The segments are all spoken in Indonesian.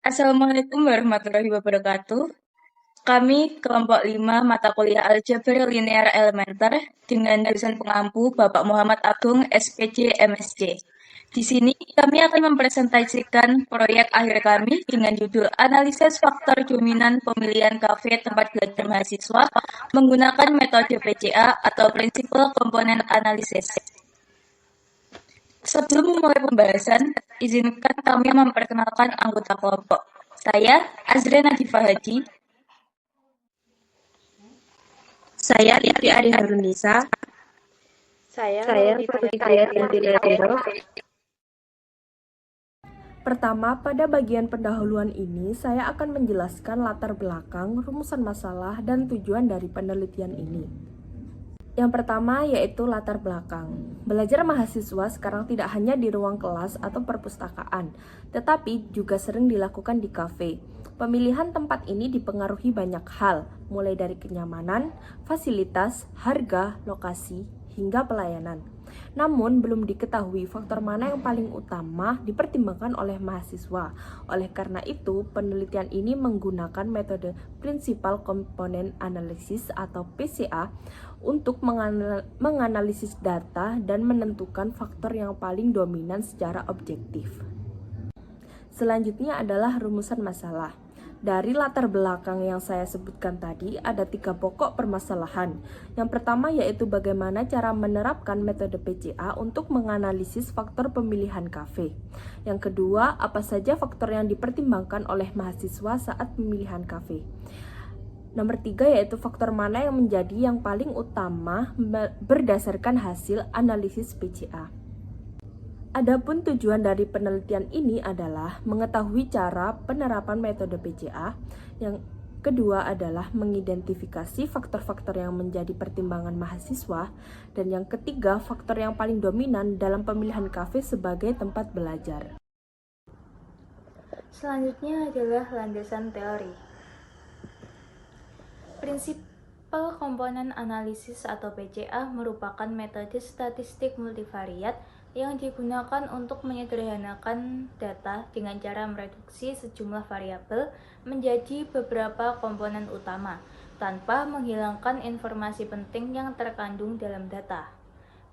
Assalamualaikum warahmatullahi wabarakatuh. Kami kelompok 5 mata kuliah Aljabar Linear Elementer dengan dosen pengampu Bapak Muhammad Agung SPJ MSc. Di sini kami akan mempresentasikan proyek akhir kami dengan judul Analisis Faktor Dominan Pemilihan Kafe Tempat Belajar Mahasiswa menggunakan metode PCA atau Principal Component Analysis. Sebelum memulai pembahasan, izinkan kami memperkenalkan anggota kelompok. Saya, Azra Nadifah Haji. Saya Livi Adi Harunisa. Saya Putri Tiara. Pertama, pada bagian pendahuluan ini, saya akan menjelaskan latar belakang, rumusan masalah, dan tujuan dari penelitian ini. Yang pertama yaitu latar belakang. Belajar mahasiswa sekarang tidak hanya di ruang kelas atau perpustakaan, tetapi juga sering dilakukan di kafe. Pemilihan tempat ini dipengaruhi banyak hal, mulai dari kenyamanan, fasilitas, harga, lokasi, hingga pelayanan. Namun, belum diketahui faktor mana yang paling utama dipertimbangkan oleh mahasiswa. Oleh karena itu, penelitian ini menggunakan metode Principal Component Analysis atau PCA untuk menganalisis data dan menentukan faktor yang paling dominan secara objektif. Selanjutnya adalah rumusan masalah. Dari latar belakang yang saya sebutkan tadi, ada 3 pokok permasalahan. Yang pertama yaitu bagaimana cara menerapkan metode PCA untuk menganalisis faktor pemilihan kafe. Yang kedua, apa saja faktor yang dipertimbangkan oleh mahasiswa saat pemilihan kafe. Nomor 3 yaitu faktor mana yang menjadi yang paling utama berdasarkan hasil analisis PCA. Adapun tujuan dari penelitian ini adalah mengetahui cara penerapan metode PCA. Yang kedua adalah mengidentifikasi faktor-faktor yang menjadi pertimbangan mahasiswa. Dan yang ketiga, faktor yang paling dominan dalam pemilihan kafe sebagai tempat belajar. Selanjutnya adalah landasan teori. Principal Component Analysis atau PCA merupakan metode statistik multivariat yang digunakan untuk menyederhanakan data dengan cara mereduksi sejumlah variabel menjadi beberapa komponen utama, tanpa menghilangkan informasi penting yang terkandung dalam data.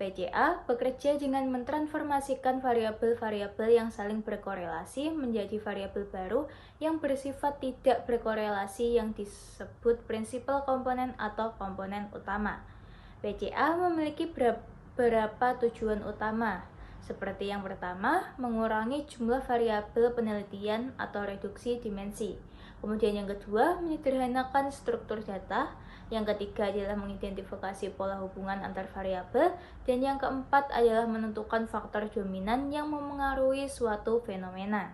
PCA bekerja dengan mentransformasikan variabel-variabel yang saling berkorelasi menjadi variabel baru yang bersifat tidak berkorelasi yang disebut Principal Component atau komponen utama. PCA memiliki beberapa tujuan utama, seperti yang pertama, mengurangi jumlah variabel penelitian atau reduksi dimensi. Kemudian yang kedua, menyederhanakan struktur data. Yang ketiga adalah mengidentifikasi pola hubungan antar variabel. Dan yang keempat adalah menentukan faktor dominan yang memengaruhi suatu fenomena.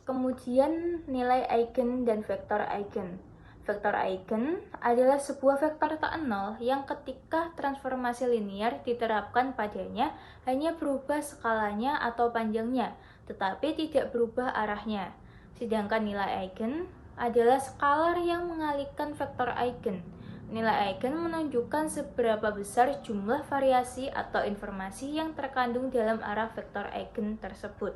Kemudian nilai eigen dan vektor eigen. Vektor eigen adalah sebuah vektor tak nol yang ketika transformasi linear diterapkan padanya hanya berubah skalanya atau panjangnya, tetapi tidak berubah arahnya. Sedangkan nilai eigen adalah skalar yang mengalihkan vektor eigen. Nilai eigen menunjukkan seberapa besar jumlah variasi atau informasi yang terkandung dalam arah vektor eigen tersebut.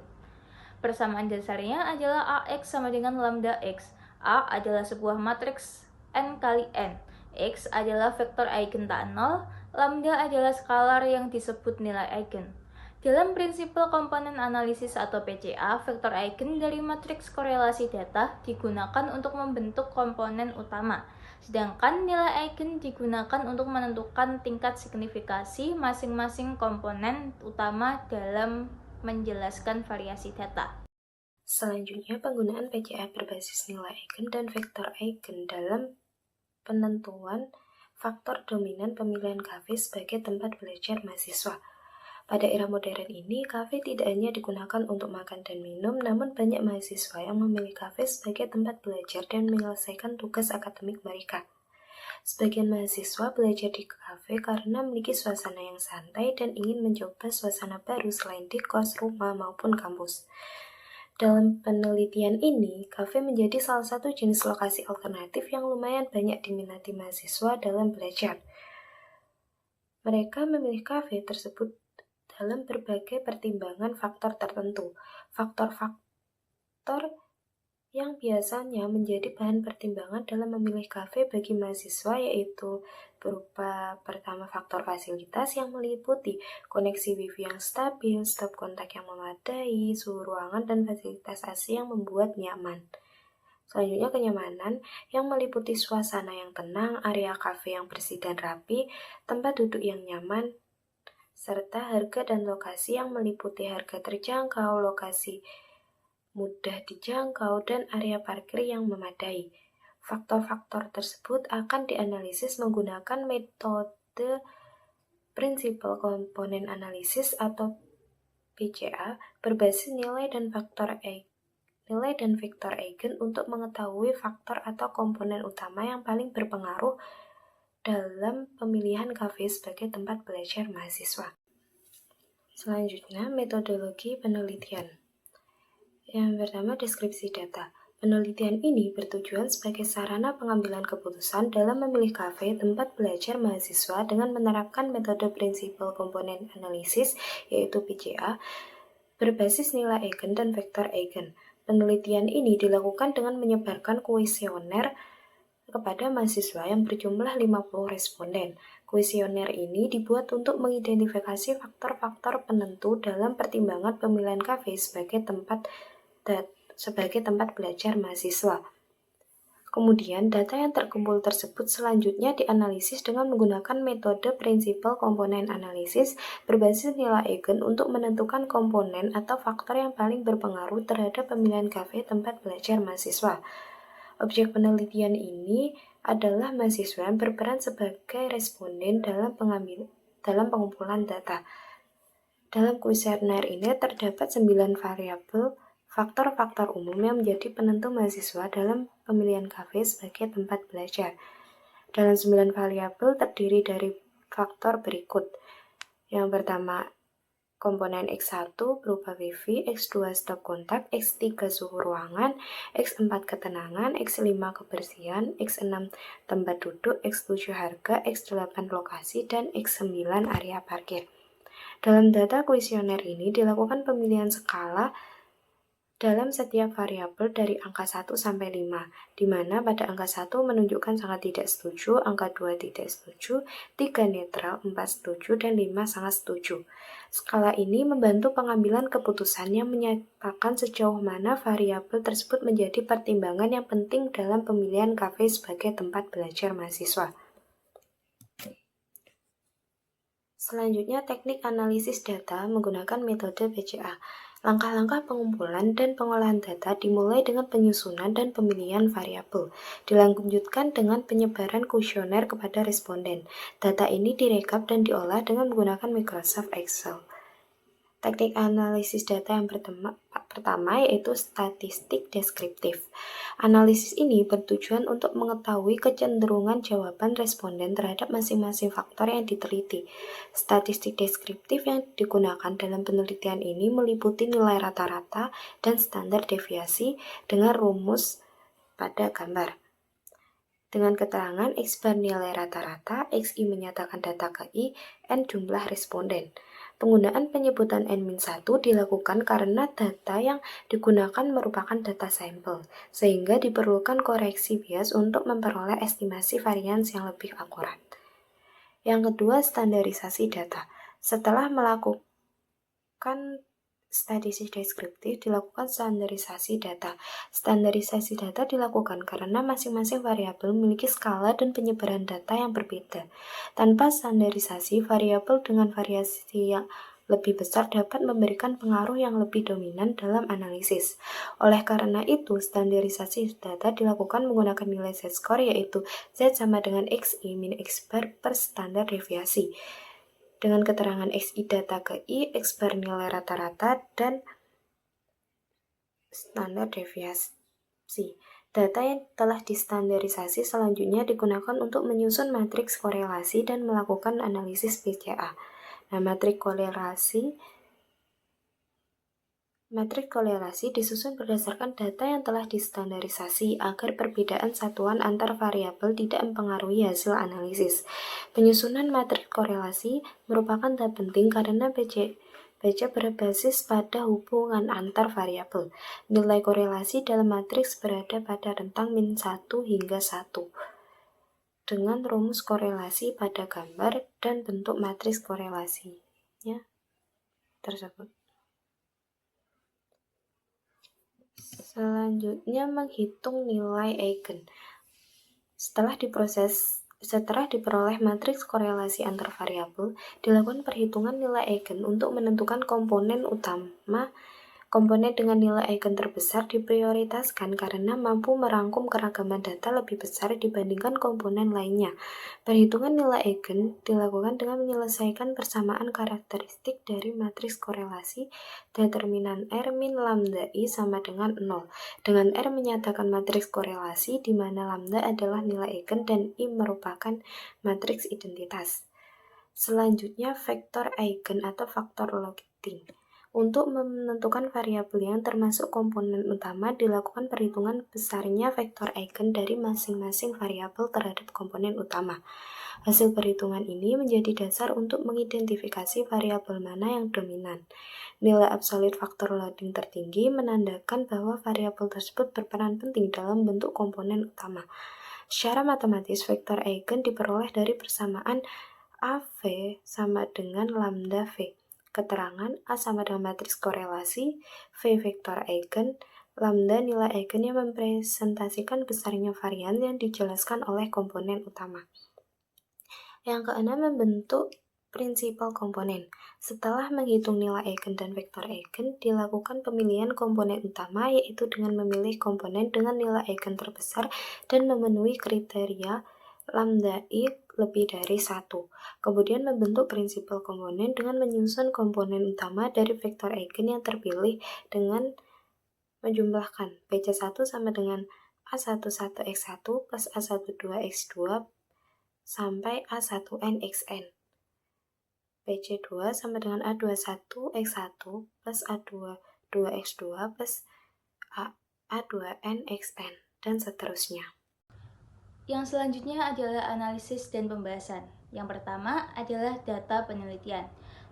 Persamaan dasarnya adalah AX sama dengan lambda X. A adalah sebuah matriks N kali N. X adalah vektor eigen tak nol. Lambda adalah skalar yang disebut nilai eigen. Dalam prinsipal komponen analisis atau PCA, vektor eigen dari matriks korelasi data digunakan untuk membentuk komponen utama. Sedangkan nilai eigen digunakan untuk menentukan tingkat signifikasi masing-masing komponen utama dalam menjelaskan variasi data. Selanjutnya, penggunaan PCA berbasis nilai eigen dan vektor eigen dalam penentuan faktor dominan pemilihan kafe sebagai tempat belajar mahasiswa. Pada era modern ini, kafe tidak hanya digunakan untuk makan dan minum, namun banyak mahasiswa yang memilih kafe sebagai tempat belajar dan menyelesaikan tugas akademik mereka. Sebagian mahasiswa belajar di kafe karena memiliki suasana yang santai dan ingin mencoba suasana baru selain di kos, rumah, maupun kampus. Dalam penelitian ini, kafe menjadi salah satu jenis lokasi alternatif yang lumayan banyak diminati mahasiswa dalam belajar. Mereka memilih kafe tersebut dalam berbagai pertimbangan faktor tertentu. Faktor-faktor yang biasanya menjadi bahan pertimbangan dalam memilih kafe bagi mahasiswa, yaitu berupa pertama faktor fasilitas yang meliputi koneksi wifi yang stabil, stop kontak yang memadai, suhu ruangan, dan fasilitas AC yang membuat nyaman. Selanjutnya kenyamanan yang meliputi suasana yang tenang, area kafe yang bersih dan rapi, tempat duduk yang nyaman, serta harga dan lokasi yang meliputi harga terjangkau, lokasi mudah dijangkau, dan area parkir yang memadai. Faktor-faktor tersebut akan dianalisis menggunakan metode Principal Component Analysis atau PCA berbasis nilai dan vektor eigen untuk mengetahui faktor atau komponen utama yang paling berpengaruh dalam pemilihan kafe sebagai tempat belajar mahasiswa. Selanjutnya, metodologi penelitian. Yang pertama, deskripsi data. Penelitian ini bertujuan sebagai sarana pengambilan keputusan dalam memilih kafe tempat belajar mahasiswa dengan menerapkan metode Principal Component Analysis, yaitu PCA, berbasis nilai eigen dan vektor eigen. Penelitian ini dilakukan dengan menyebarkan kuesioner kepada mahasiswa yang berjumlah 50 responden. Kuesioner ini dibuat untuk mengidentifikasi faktor-faktor penentu dalam pertimbangan pemilihan kafe sebagai tempat belajar mahasiswa. Kemudian, data yang terkumpul tersebut selanjutnya dianalisis dengan menggunakan metode Principal Component Analysis berbasis nilai eigen untuk menentukan komponen atau faktor yang paling berpengaruh terhadap pemilihan kafe tempat belajar mahasiswa. Objek penelitian ini adalah mahasiswa yang berperan sebagai responden dalam pengumpulan data. Dalam kuesioner ini terdapat 9 variabel faktor-faktor umum yang menjadi penentu mahasiswa dalam pemilihan kafe sebagai tempat belajar. Dalam 9 variabel terdiri dari faktor berikut. Yang pertama, komponen X1 berupa wifi, X2 stop kontak, X3 suhu ruangan, X4 ketenangan, X5 kebersihan, X6 tempat duduk, X7 harga, X8 lokasi, dan X9 area parkir. Dalam data kuesioner ini dilakukan pemilihan skala dalam setiap variabel dari angka 1 sampai 5, di mana pada angka 1 menunjukkan sangat tidak setuju, angka 2 tidak setuju, 3 netral, 4 setuju, dan 5 sangat setuju. Skala ini membantu pengambilan keputusan yang menyatakan sejauh mana variabel tersebut menjadi pertimbangan yang penting dalam pemilihan kafe sebagai tempat belajar mahasiswa. Selanjutnya, teknik analisis data menggunakan metode PCA. Langkah-langkah pengumpulan dan pengolahan data dimulai dengan penyusunan dan pemilihan variabel, dilanjutkan dengan penyebaran kuesioner kepada responden. Data ini direkap dan diolah dengan menggunakan Microsoft Excel. Teknik analisis data yang pertama yaitu statistik deskriptif. Analisis ini bertujuan untuk mengetahui kecenderungan jawaban responden terhadap masing-masing faktor yang diteliti. Statistik deskriptif yang digunakan dalam penelitian ini meliputi nilai rata-rata dan standar deviasi dengan rumus pada gambar. Dengan keterangan X bar nilai rata-rata, XI menyatakan data ke I, N jumlah responden. Penggunaan penyebutan N-1 dilakukan karena data yang digunakan merupakan data sampel, sehingga diperlukan koreksi bias untuk memperoleh estimasi varians yang lebih akurat. Yang kedua, standarisasi data. Setelah melakukan statistik deskriptif, dilakukan standarisasi data. Standarisasi data dilakukan karena masing-masing variabel memiliki skala dan penyebaran data yang berbeda. Tanpa standarisasi, variabel dengan variasi yang lebih besar dapat memberikan pengaruh yang lebih dominan dalam analisis. Oleh karena itu, standarisasi data dilakukan menggunakan nilai z-score, yaitu Z sama dengan XI min X bar per standar deviasi. Dengan keterangan XI data ke I, X bar nilai rata-rata, dan standar deviasi. Data yang telah distandarisasi selanjutnya digunakan untuk menyusun matriks korelasi dan melakukan analisis PCA. Nah, matriks korelasi disusun berdasarkan data yang telah distandarisasi agar perbedaan satuan antar variabel tidak mempengaruhi hasil analisis. Penyusunan matriks korelasi merupakan tahap penting karena BC berbasis pada hubungan antar variabel. Nilai korelasi dalam matriks berada pada rentang min 1 hingga 1. Dengan rumus korelasi pada gambar dan bentuk matriks korelasinya tersebut. Selanjutnya menghitung nilai eigen. Setelah diperoleh matriks korelasi antar variabel, dilakukan perhitungan nilai eigen untuk menentukan komponen utama. Komponen dengan nilai eigen terbesar diprioritaskan karena mampu merangkum keragaman data lebih besar dibandingkan komponen lainnya. Perhitungan nilai eigen dilakukan dengan menyelesaikan persamaan karakteristik dari matriks korelasi determinan R min lambda I sama dengan 0, dengan R menyatakan matriks korelasi di mana lambda adalah nilai eigen dan I merupakan matriks identitas. Selanjutnya, vektor eigen atau faktor loading. Untuk menentukan variabel yang termasuk komponen utama, dilakukan perhitungan besarnya vektor eigen dari masing-masing variabel terhadap komponen utama. Hasil perhitungan ini menjadi dasar untuk mengidentifikasi variabel mana yang dominan. Nilai absolut faktor loading tertinggi menandakan bahwa variabel tersebut berperan penting dalam bentuk komponen utama. Secara matematis, vektor eigen diperoleh dari persamaan AV sama dengan lambda V. Keterangan A sama dengan matriks korelasi, V vektor eigen, lambda nilai eigen yang mempresentasikan besarnya varian yang dijelaskan oleh komponen utama. Yang keenam, membentuk prinsipal komponen. Setelah menghitung nilai eigen dan vektor eigen, dilakukan pemilihan komponen utama, yaitu dengan memilih komponen dengan nilai eigen terbesar dan memenuhi kriteria lambda I lebih dari 1. Kemudian membentuk prinsipal komponen dengan menyusun komponen utama dari vektor eigen yang terpilih dengan menjumlahkan BC1 sama dengan A11x1 plus A12x2 sampai A1nxn. BC2 sama dengan A21x1 plus A22x2 plus A2nxn, dan seterusnya. Yang selanjutnya adalah analisis dan pembahasan. Yang pertama adalah data penelitian.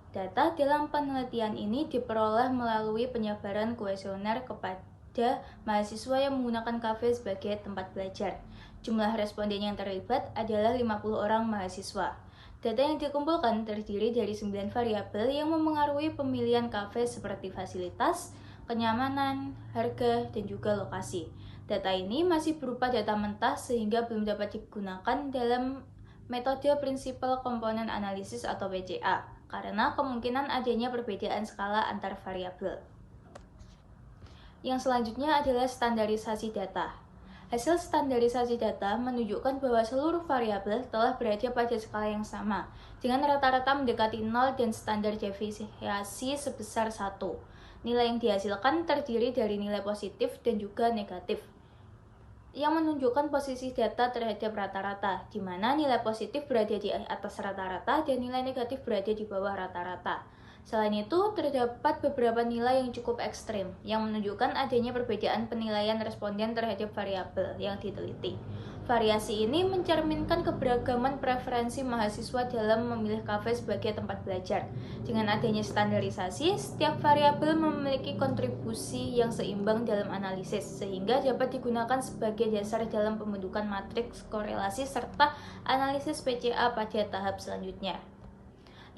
Data dalam penelitian ini diperoleh melalui penyebaran kuesioner kepada mahasiswa yang menggunakan kafe sebagai tempat belajar. Jumlah responden yang terlibat adalah 50 orang mahasiswa. Data yang dikumpulkan terdiri dari 9 variabel yang memengaruhi pemilihan kafe seperti fasilitas, kenyamanan, harga, dan juga lokasi. Data ini masih berupa data mentah sehingga belum dapat digunakan dalam metode prinsipal komponen analisis atau PCA karena kemungkinan adanya perbedaan skala antar variabel. Yang selanjutnya adalah standarisasi data. Hasil standarisasi data menunjukkan bahwa seluruh variabel telah berada pada skala yang sama dengan rata-rata mendekati 0 dan standar deviasi sebesar 1. Nilai yang dihasilkan terdiri dari nilai positif dan juga negatif, yang menunjukkan posisi data terhadap rata-rata, di mana nilai positif berada di atas rata-rata dan nilai negatif berada di bawah rata-rata. Selain itu, terdapat beberapa nilai yang cukup ekstrim, yang menunjukkan adanya perbedaan penilaian responden terhadap variabel yang diteliti. Variasi ini mencerminkan keberagaman preferensi mahasiswa dalam memilih kafe sebagai tempat belajar. Dengan adanya standarisasi, setiap variabel memiliki kontribusi yang seimbang dalam analisis, sehingga dapat digunakan sebagai dasar dalam pembentukan matriks korelasi serta analisis PCA pada tahap selanjutnya.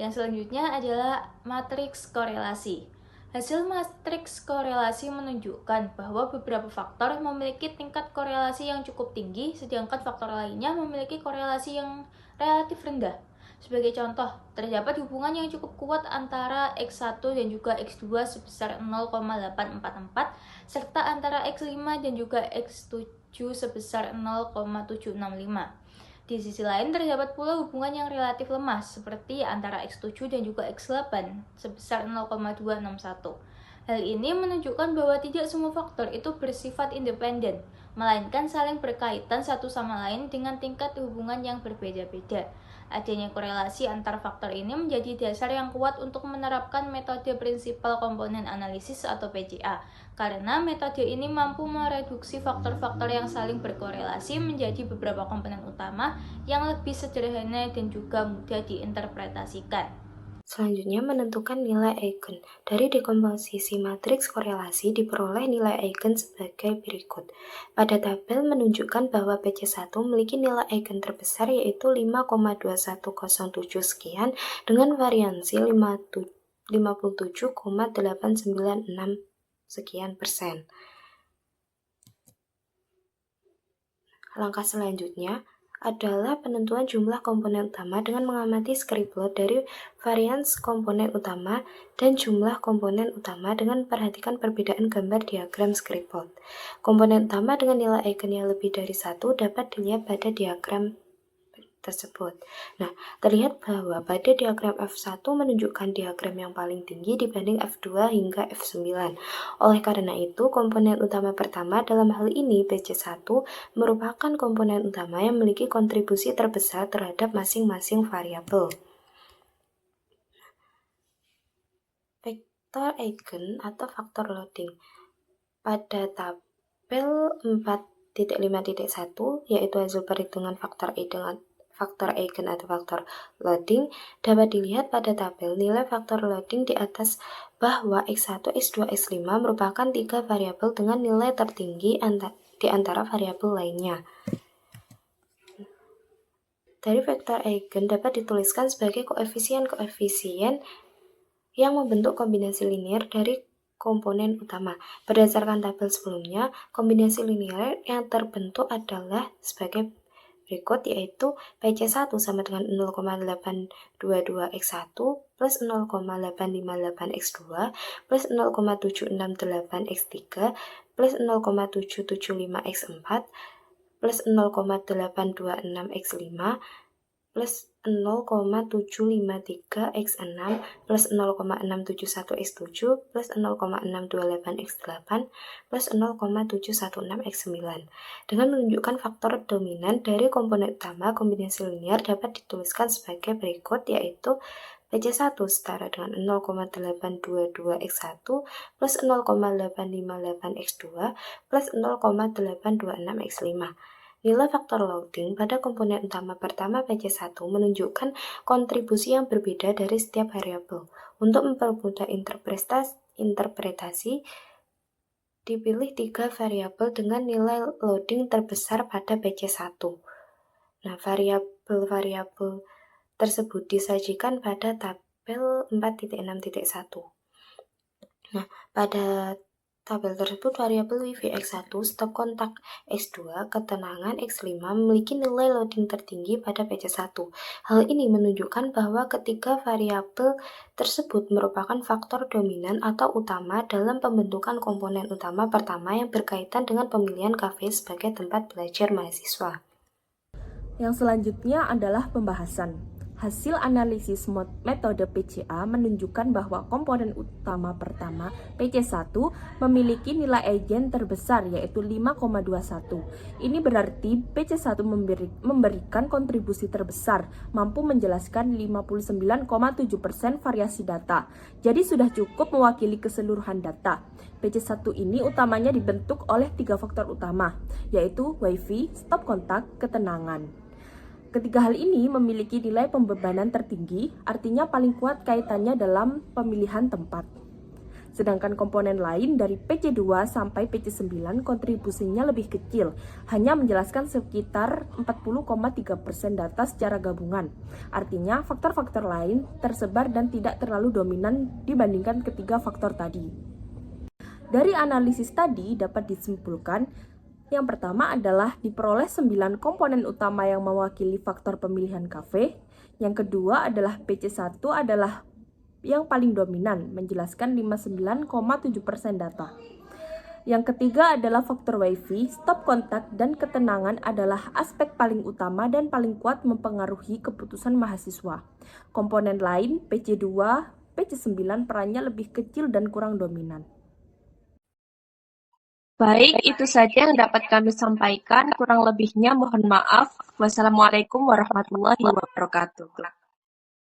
Yang selanjutnya adalah matriks korelasi. Hasil matriks korelasi menunjukkan bahwa beberapa faktor memiliki tingkat korelasi yang cukup tinggi, sedangkan faktor lainnya memiliki korelasi yang relatif rendah. Sebagai contoh, terdapat hubungan yang cukup kuat antara X1 dan juga X2 sebesar 0,844, serta antara X5 dan juga X7 sebesar 0,765. Di sisi lain, terdapat pula hubungan yang relatif lemah, seperti antara X7 dan juga X8, sebesar 0,261. Hal ini menunjukkan bahwa tidak semua faktor itu bersifat independen, melainkan saling berkaitan satu sama lain dengan tingkat hubungan yang berbeda-beda. Adanya korelasi antar faktor ini menjadi dasar yang kuat untuk menerapkan metode prinsipal komponen analisis atau PCA, karena metode ini mampu mereduksi faktor-faktor yang saling berkorelasi menjadi beberapa komponen utama yang lebih sederhana dan juga mudah diinterpretasikan. Selanjutnya, menentukan nilai eigen. Dari dekomposisi matriks korelasi diperoleh nilai eigen sebagai berikut. Pada tabel menunjukkan bahwa PC1 memiliki nilai eigen terbesar yaitu 5,2107 sekian dengan variansi 57,896 sekian persen. Langkah selanjutnya adalah penentuan jumlah komponen utama dengan mengamati script-plot dari varians komponen utama dan jumlah komponen utama dengan memperhatikan perbedaan gambar diagram script-plot. Komponen utama dengan nilai eigennya lebih dari 1 dapat dilihat pada diagram tersebut. Nah, terlihat bahwa pada diagram F1 menunjukkan diagram yang paling tinggi dibanding F2 hingga F9. Oleh karena itu, komponen utama pertama dalam hal ini PC1 merupakan komponen utama yang memiliki kontribusi terbesar terhadap masing-masing variabel. Vektor eigen atau faktor loading. Pada tabel 4.5.1 yaitu hasil perhitungan faktor eigen atau faktor loading, dapat dilihat pada tabel nilai faktor loading di atas bahwa X1, X2, X5 merupakan 3 variabel dengan nilai tertinggi di antara variabel lainnya. Dari vektor eigen dapat dituliskan sebagai koefisien-koefisien yang membentuk kombinasi linear dari komponen utama. Berdasarkan tabel sebelumnya, kombinasi linear yang terbentuk adalah sebagai berikut, yaitu PC1 sama dengan 0,822x1 plus 0,858x2 plus 0,768x3 plus 0,775x4 plus 0,826x5 plus 0,753x6 plus 0,671x7 plus 0,628x8 plus 0,716x9. Dengan menunjukkan faktor dominan dari komponen utama, kombinasi linear dapat dituliskan sebagai berikut, yaitu PC1 setara dengan 0,822x1 plus 0,858x2 plus 0,826x5. Nilai faktor loading pada komponen utama pertama PC1 menunjukkan kontribusi yang berbeda dari setiap variabel. Untuk mempermudah interpretasi, dipilih 3 variabel dengan nilai loading terbesar pada PC1. Nah, variabel-variabel tersebut disajikan pada tabel 4.6.1. Nah, pada tabel tersebut variabel WiFi X1, stop kontak X2, ketenangan X5 memiliki nilai loading tertinggi pada PC1. Hal ini menunjukkan bahwa ketiga variabel tersebut merupakan faktor dominan atau utama dalam pembentukan komponen utama pertama yang berkaitan dengan pemilihan kafe sebagai tempat belajar mahasiswa. Yang selanjutnya adalah pembahasan. Hasil analisis metode PCA menunjukkan bahwa komponen utama pertama PC1 memiliki nilai eigen terbesar yaitu 5,21. Ini berarti PC1 memberikan kontribusi terbesar, mampu menjelaskan 59,7% variasi data. Jadi sudah cukup mewakili keseluruhan data. PC1 ini utamanya dibentuk oleh 3 faktor utama, yaitu WiFi, stop kontak, ketenangan. Ketiga hal ini memiliki nilai pembebanan tertinggi, artinya paling kuat kaitannya dalam pemilihan tempat. Sedangkan komponen lain dari PC2 sampai PC9 kontribusinya lebih kecil, hanya menjelaskan sekitar 40,3% data secara gabungan. Artinya faktor-faktor lain tersebar dan tidak terlalu dominan dibandingkan ketiga faktor tadi. Dari analisis tadi dapat disimpulkan, yang pertama adalah diperoleh 9 komponen utama yang mewakili faktor pemilihan kafe. Yang kedua adalah PC1 adalah yang paling dominan, menjelaskan 59,7% data. Yang ketiga adalah faktor WiFi, stop kontak, dan ketenangan adalah aspek paling utama dan paling kuat mempengaruhi keputusan mahasiswa. Komponen lain, PC2, PC9 perannya lebih kecil dan kurang dominan. Baik, itu saja yang dapat kami sampaikan. Kurang lebihnya mohon maaf. Wassalamualaikum warahmatullahi wabarakatuh.